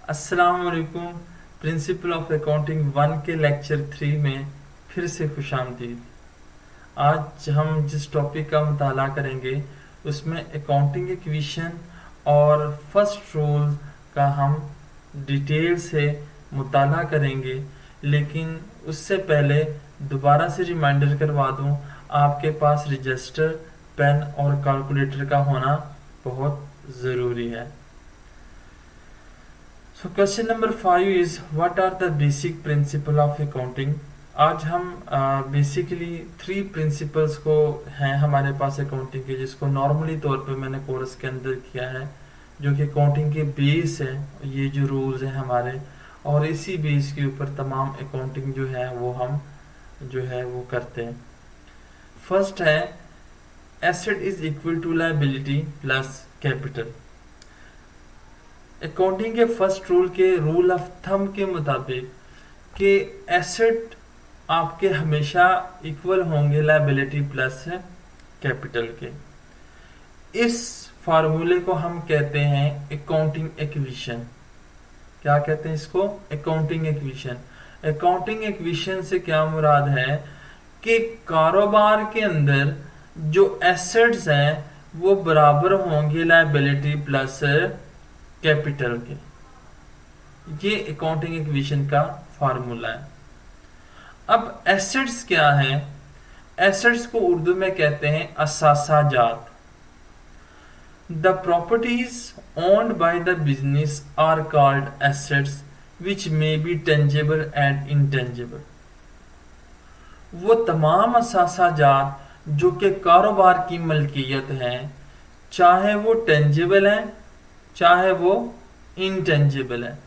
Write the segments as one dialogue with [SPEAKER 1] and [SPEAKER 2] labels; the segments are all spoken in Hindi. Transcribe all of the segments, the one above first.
[SPEAKER 1] अस्सलाम वालेकुम। प्रिंसिपल ऑफ अकाउंटिंग 1 के लेक्चर 3 में फिर से खुशामदीद। आज हम जिस टॉपिक का मुताला करेंगे उसमें अकाउंटिंग इक्वेशन और फर्स्ट रूल का हम डिटेल से मुताला करेंगे। लेकिन उससे पहले दोबारा से रिमाइंडर करवा दूं, आपके पास रजिस्टर, पेन और कैलकुलेटर का होना बहुत ज़रूरी है। So question number 5 is what are the basic principle of accounting। आज हम बेसिकली 3 प्रिंसिपल्स को हैं हमारे पास अकाउंटिंग के, जिसको नॉर्मली तौर पे मैंने कोर्स के अंदर किया है, जो कि अकाउंटिंग के बेस है। ये जो रूल्स हैं हमारे, और इसी बेस के ऊपर तमाम अकाउंटिंग जो है वो हम जो है वो करते हैं। फर्स्ट है asset is equal to liability plus capital. Accounting के फर्स्ट रूल के रूल ऑफ थंब के मुताबिक कि एसेट आपके हमेशा इक्वल होंगे लायबिलिटी प्लस कैपिटल के। इस फार्मूले को हम कहते हैं अकाउंटिंग इक्वेशन। क्या कहते हैं इसको? Accounting equation. अकाउंटिंग इक्वेशन से क्या मुराद है कि कारोबार के अंदर जो एसेट्स हैं वो बराबर होंगे लायबिलिटी प्लस कैपिटल के। ये अकाउंटिंग इक्वेशन का फार्मूला है। अब एसेट्स क्या हैं? एसेट्स को उर्दू में कहते हैं असासा जात। The properties owned by the business are called assets which may be tangible and intangible. वो तमाम असासा जात जो कि कारोबार की मलकियत हैं, चाहे वो टेंजेबल हैं चाहे वो इनटेंजिबल है।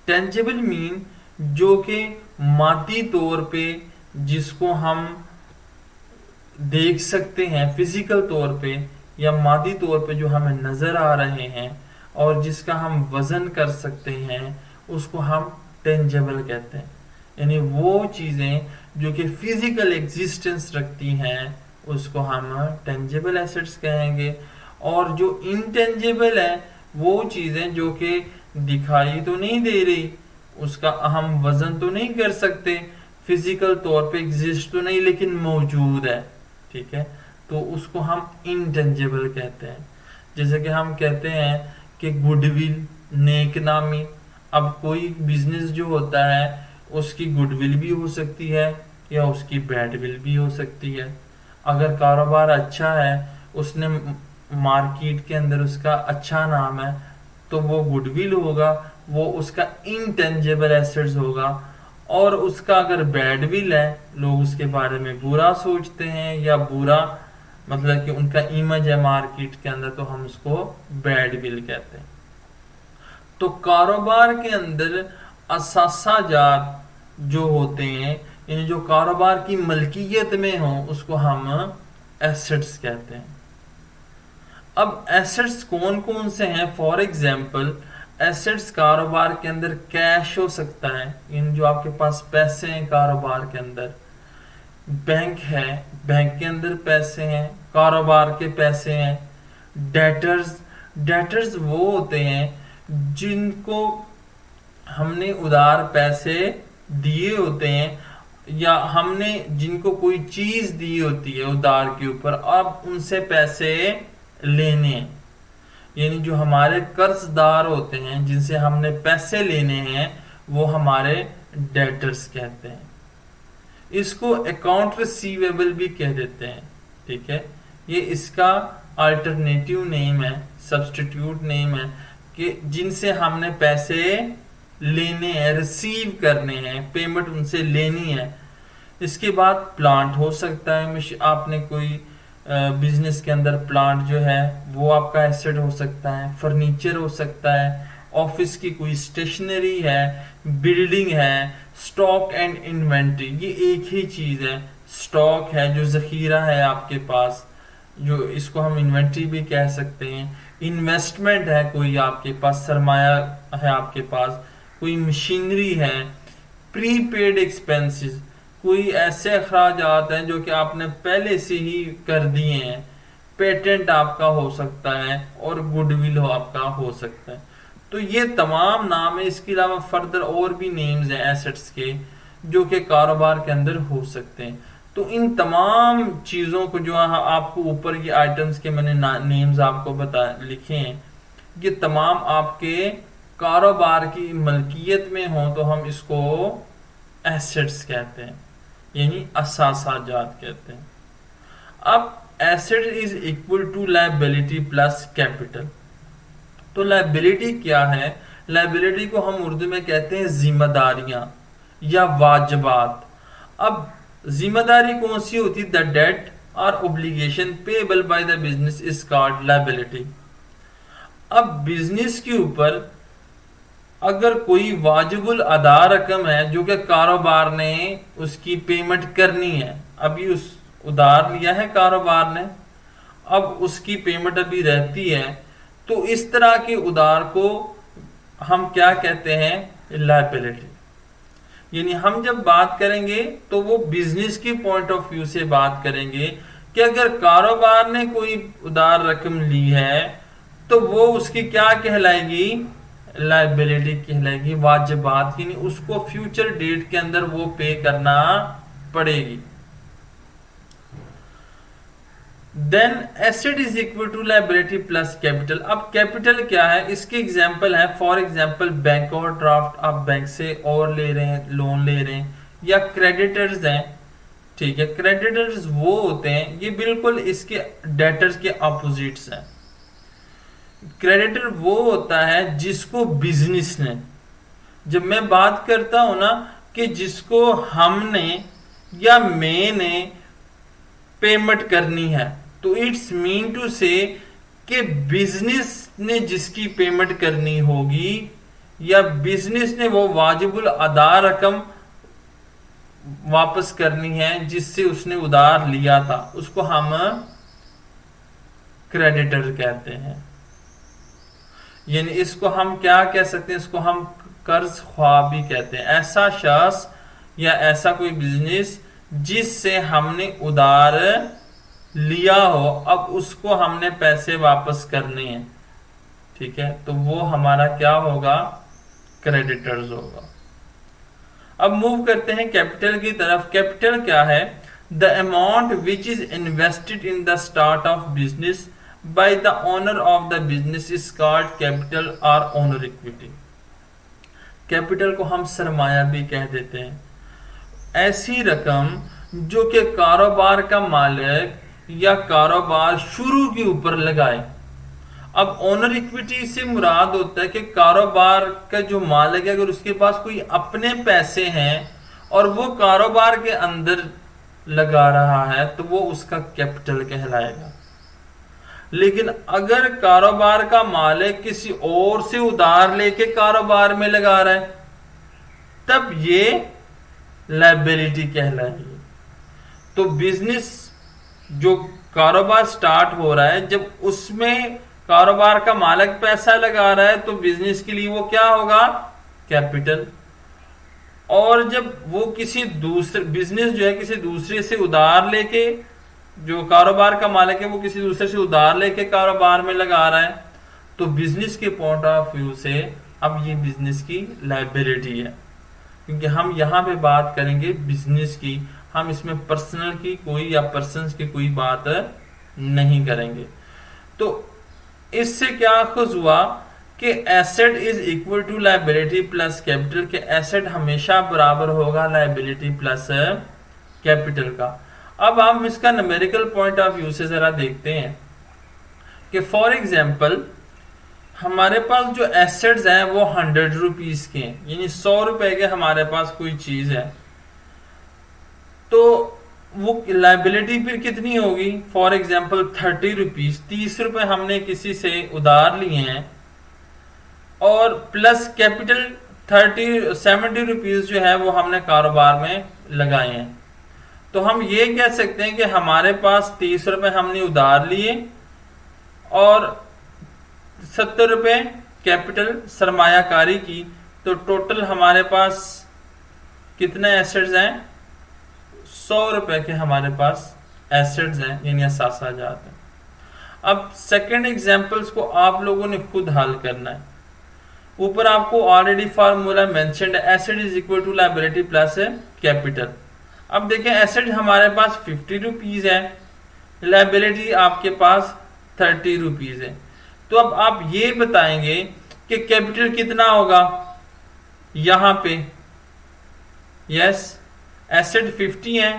[SPEAKER 1] टेंजिबल मीन जो कि मादी तौर पे जिसको हम देख सकते हैं फिजिकल तौर पे, या मादी तौर पे जो हमें नजर आ रहे हैं और जिसका हम वजन कर सकते हैं, उसको हम टेंजिबल कहते हैं। यानी वो चीजें जो कि फिजिकल एग्जिस्टेंस रखती हैं उसको हम टेंजिबल एसेट्स कहेंगे। और जो इनटेंजिबल है वो चीजें जो कि दिखाई तो नहीं दे रही, उसका हम वजन तो नहीं कर सकते, फिजिकल तौर पे एग्जिस्ट तो नहीं लेकिन मौजूद है, ठीक है, तो उसको हम इनटेंजिबल कहते हैं। जैसे कि हम कहते हैं कि गुडविल, नेक नामी। अब कोई बिजनेस जो होता है उसकी गुडविल भी हो सकती है या उसकी बैडविल भी हो सकती है। अगर कारोबार अच्छा है, उसने मार्केट के अंदर उसका अच्छा नाम है, तो वो गुडविल होगा, वो उसका इनटेंजिबल एसेट्स होगा। और उसका अगर बैडविल है, लोग उसके बारे में बुरा सोचते हैं या बुरा मतलब कि उनका इमेज है मार्केट के अंदर, तो हम उसको बैडविल कहते हैं। तो कारोबार के अंदर असासा जात जो होते हैं, यानी जो कारोबार की मलकियत में हो, उसको हम एसेट्स कहते हैं। अब एसेट्स कौन कौन से हैं? फॉर एग्जाम्पल, एसेट्स कारोबार के अंदर कैश हो सकता है, इन जो आपके पास पैसे हैं कारोबार के अंदर। बैंक है, बैंक के अंदर पैसे हैं, कारोबार के पैसे हैं। डेटर्स, डेटर्स वो होते हैं जिनको हमने उधार पैसे दिए होते हैं, या हमने जिनको कोई चीज दी होती है उधार के ऊपर, अब उनसे पैसे लेने हैं। यानी जो हमारे कर्जदार होते हैं जिनसे हमने पैसे लेने हैं, वो हमारे डेटर्स कहते हैं। इसको अकाउंट रिसीवेबल भी कह देते हैं, ठीक है। ये इसका अल्टरनेटिव नेम है, सब्स्टिट्यूट नेम है, कि जिनसे हमने पैसे लेने हैं, रिसीव करने हैं, पेमेंट उनसे लेनी है। इसके बाद प्लांट हो सकता है, आपने कोई बिजनेस के अंदर प्लांट जो है वो आपका एसेट हो सकता है। फर्नीचर हो सकता है, ऑफिस की कोई स्टेशनरी है, बिल्डिंग है। स्टॉक एंड इन्वेंट्री ये एक ही चीज है। स्टॉक है जो जखीरा है आपके पास, जो इसको हम इन्वेंट्री भी कह सकते हैं। इन्वेस्टमेंट है, कोई आपके पास सरमाया है, आपके पास कोई मशीनरी है। प्रीपेड एक्सपेंसेस, कोई ऐसे अखराजात हैं जो कि आपने पहले से ही कर दिए हैं। पेटेंट आपका हो सकता है और गुडविल आपका हो सकता है। तो ये तमाम नाम है। इसके अलावा फर्दर और भी नेम्स हैं एसेट्स के जो कि कारोबार के अंदर हो सकते हैं। तो इन तमाम चीज़ों को जो आपको ऊपर ये आइटम्स के मैंने नेम्स आपको बता लिखे हैं, ये तमाम आपके कारोबार की मलकियत में हो तो हम इसको एसेट्स कहते हैं, यानी असासाजात कहते हैं। अब asset is equal to liability plus capital. तो लायबिलिटी क्या है? लायबिलिटी को हम उर्दू में कहते हैं जिम्मेदारियां या वाजिबात। अब जिम्मेदारी कौन सी होती है? द डेट और obligation payable by the business is called liability. अब बिजनेस के ऊपर अगर कोई वाजिबुल अदा रकम है जो कि कारोबार ने उसकी पेमेंट करनी है, अभी उस उधार लिया है कारोबार ने, अब उसकी पेमेंट अभी रहती है, तो इस तरह के उधार को हम क्या कहते हैं? लायबिलिटी। यानी हम जब बात करेंगे तो वो बिजनेस के पॉइंट ऑफ व्यू से बात करेंगे कि अगर कारोबार ने कोई उधार रकम ली है तो वो उसकी क्या कहलाएगी? लायबिलिटी कहलाएगी, वाजिबात, यानी उसको फ्यूचर डेट के अंदर वो पे करना पड़ेगी। Then asset is equal to liability plus capital. अब कैपिटल क्या है? इसके एग्जांपल है, फॉर एग्जांपल बैंक ओवरड्राफ्ट, आप बैंक से और ले रहे हैं, लोन ले रहे हैं, या क्रेडिटर्स हैं, ठीक है। क्रेडिटर्स वो होते हैं, ये बिल्कुल इसके डेटर्स के अपोजिट्स हैं। क्रेडिटर वो होता है जिसको बिजनेस ने, जब मैं बात करता हूं ना कि जिसको हमने या मैंने पेमेंट करनी है, तो इट्स मीन टू से कि बिजनेस ने जिसकी पेमेंट करनी होगी या बिजनेस ने वो वाजिबुल अदा रकम वापस करनी है जिससे उसने उधार लिया था, उसको हम क्रेडिटर कहते हैं। यानी इसको हम क्या कह सकते हैं? इसको हम कर्ज ख्वाह भी कहते हैं। ऐसा शख्स या ऐसा कोई बिजनेस जिससे हमने उधार लिया हो, अब उसको हमने पैसे वापस करने हैं, ठीक है, तो वो हमारा क्या होगा? क्रेडिटर्स होगा। अब मूव करते हैं कैपिटल की तरफ। कैपिटल क्या है? The amount which is invested in the start of business by the owner of the business is called capital और ओनर इक्विटी। कैपिटल को हम सरमाया भी कह देते हैं। ऐसी रकम जो कि कारोबार का मालिक या कारोबार शुरू के ऊपर लगाए। अब ओनर इक्विटी से मुराद होता है कि कारोबार का जो मालिक है, अगर उसके पास कोई अपने पैसे हैं और वो कारोबार के अंदर लगा रहा है तो वो उसका कैपिटल कहलाएगा। लेकिन अगर कारोबार का मालिक किसी और से उधार लेके कारोबार में लगा रहा है तब ये लायबिलिटी कहलाएगी। तो बिजनेस जो कारोबार स्टार्ट हो रहा है, जब उसमें कारोबार का मालिक पैसा लगा रहा है तो बिजनेस के लिए वो क्या होगा? कैपिटल। और जब वो किसी दूसरे बिजनेस जो है किसी दूसरे से उधार लेके, जो कारोबार का मालिक है वो किसी दूसरे से उधार लेके कारोबार में लगा रहा है, तो बिजनेस के पॉइंट ऑफ व्यू से अब ये बिजनेस की लायबिलिटी है। क्योंकि हम यहाँ पे बात करेंगे बिजनेस की, हम इसमें पर्सनल की कोई या पर्सन्स की कोई बात नहीं करेंगे। तो इससे क्या खुश हुआ कि asset is equal to liability plus capital, के एसेट हमेशा बराबर होगा लायबिलिटी प्लस कैपिटल का। अब हम इसका न्यूमेरिकल पॉइंट ऑफ व्यू से जरा देखते हैं कि फॉर एग्जांपल हमारे पास जो एसेट्स हैं वो 100 रुपीज के हैं, यानी 100 रुपए के हमारे पास कोई चीज है, तो वो लायबिलिटी फिर कितनी होगी? फॉर एग्जांपल 30 रुपीज, 30 रुपए हमने किसी से उधार लिए हैं, और प्लस कैपिटल 70 रुपीज जो है वो हमने कारोबार में लगाए हैं। तो हम ये कह सकते हैं कि हमारे पास 30 रुपए हमने उधार लिए और 70 रुपए कैपिटल सरमायाकारी की, तो टोटल हमारे पास कितने एसेट्स हैं? 100 रुपए के हमारे पास एसेट्स हैं, यानी असासाजात हैं। अब सेकंड एग्जांपल्स को आप लोगों ने खुद हल करना है। ऊपर आपको ऑलरेडी फार्मूला मेंशन्ड है, asset is equal to liability plus capital. अब देखें एसेट हमारे पास 50 रुपीज है, लायबिलिटी आपके पास 30 रुपीज है। तो अब आप ये बताएंगे कि कैपिटल कितना होगा यहां पे। यस, एसेट 50 है,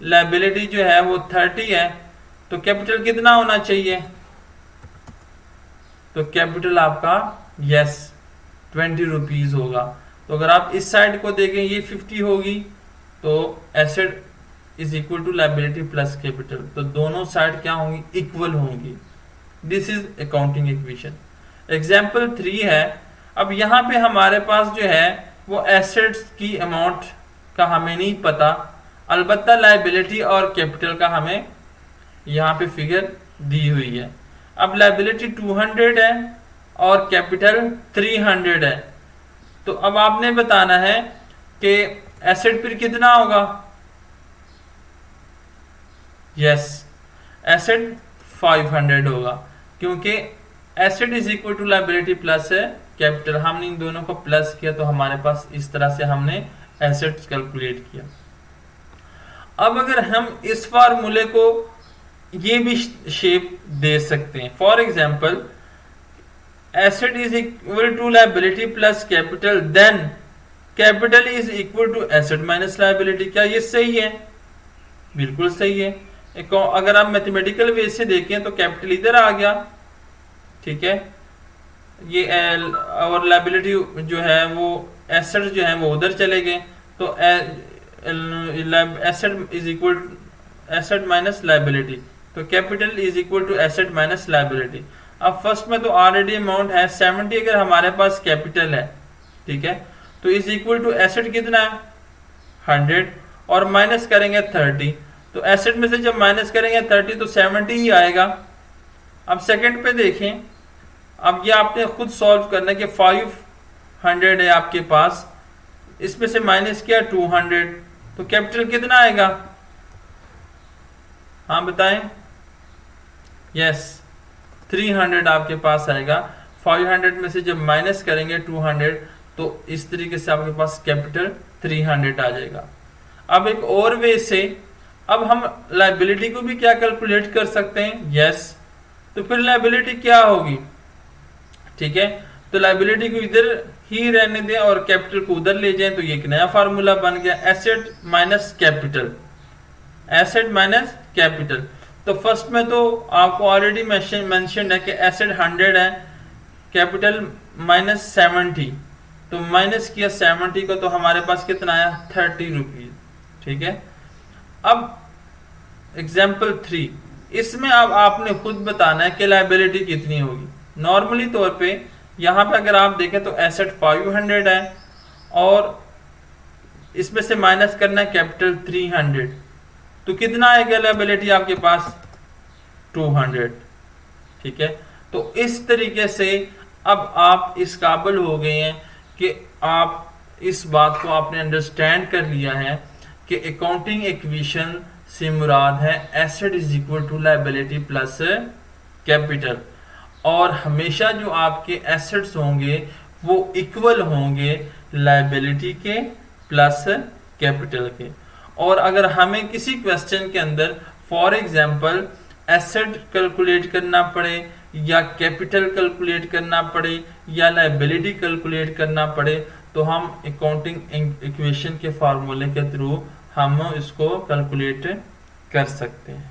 [SPEAKER 1] लायबिलिटी जो है वो 30 है, तो कैपिटल कितना होना चाहिए? तो कैपिटल आपका यस 20 रुपीज होगा। तो अगर आप इस साइड को देखें ये 50 होगी, तो asset is equal to liability plus capital, तो दोनों साइड क्या होंगी? इक्वल होंगी। This is accounting equation. Example 3 है। अब यहाँ पे हमारे पास जो है वो एसेट्स की अमाउंट का हमें नहीं पता, अलबत्ता लायबिलिटी और कैपिटल का हमें यहाँ पे फिगर दी हुई है। अब लायबिलिटी 200 है और कैपिटल 300 है, तो अब आपने बताना है कि एसेट फिर कितना होगा। यस, एसेट 500 होगा, क्योंकि asset is equal to liability plus capital. हमने इन दोनों को प्लस किया तो हमारे पास इस तरह से हमने एसेट्स कैलकुलेट किया। अब अगर हम इस फार्मूले को ये भी शेप दे सकते हैं, for example asset is equal to liability plus capital, then capital is equal to asset minus liability. क्या ये सही है? बिल्कुल सही है। अगर आप मैथमेटिकल वे से देखें तो कैपिटल इधर आ गया, ठीक है, ये और लायबिलिटी जो है वो एसेट जो है वो उधर चले गए, तो asset is equal asset minus liability, तो capital is equal to asset minus liability. अब फर्स्ट में तो ऑलरेडी अमाउंट है 70, अगर हमारे पास कैपिटल है, ठीक है, तो इज इक्वल टू एसेट कितना है 100 और माइनस करेंगे 30, तो एसेट में से जब माइनस करेंगे 30 तो 70 ही आएगा। अब सेकंड पे देखें, अब ये आपने खुद सॉल्व करना है कि 500 है आपके पास, इसमें से माइनस किया 200, तो कैपिटल कितना आएगा? हाँ बताएं। यस, 300 आपके पास आएगा। 500 में से जब माइनस करेंगे 200 तो इस तरीके से आपके पास कैपिटल 300 आ जाएगा। अब एक और वे से अब हम लायबिलिटी को भी क्या कैलकुलेट कर सकते हैं। यस, तो फिर लायबिलिटी क्या होगी? ठीक है, तो लायबिलिटी को इधर ही रहने दें और कैपिटल को उधर ले जाएं, तो ये एक नया फार्मूला बन गया, asset minus capital, asset minus capital. तो फर्स्ट में तो आपको ऑलरेडी मेंशन है कि एसेट 100 है, कैपिटल माइनस 70, तो माइनस किया 70 को, तो हमारे पास कितना आया 30 रुपीज। ठीक है, अब एग्जाम्पल 3, इसमें अब आपने खुद बताना है कि लायबिलिटी कितनी होगी। नॉर्मली तौर पे यहाँ पे अगर आप देखें तो एसेट 500 है और इसमें से माइनस करना है कैपिटल 300, तो कितना आएगा लायबिलिटी आपके पास 200। ठीक है, तो इस तरीके से अब आप इस काबिल हो गए हैं कि आप इस बात को आपने अंडरस्टैंड कर लिया है कि अकाउंटिंग इक्वेशन से मुराद है asset is equal to liability plus capital, और हमेशा जो आपके एसेट्स होंगे वो इक्वल होंगे लायबिलिटी के प्लस कैपिटल के। और अगर हमें किसी क्वेश्चन के अंदर फॉर एग्जांपल एसेट कैलकुलेट करना पड़े या कैपिटल कैलकुलेट करना पड़े या लायबिलिटी कैलकुलेट करना पड़े, तो हम अकाउंटिंग इक्वेशन के फार्मूले के थ्रू हम इसको कैलकुलेट कर सकते हैं।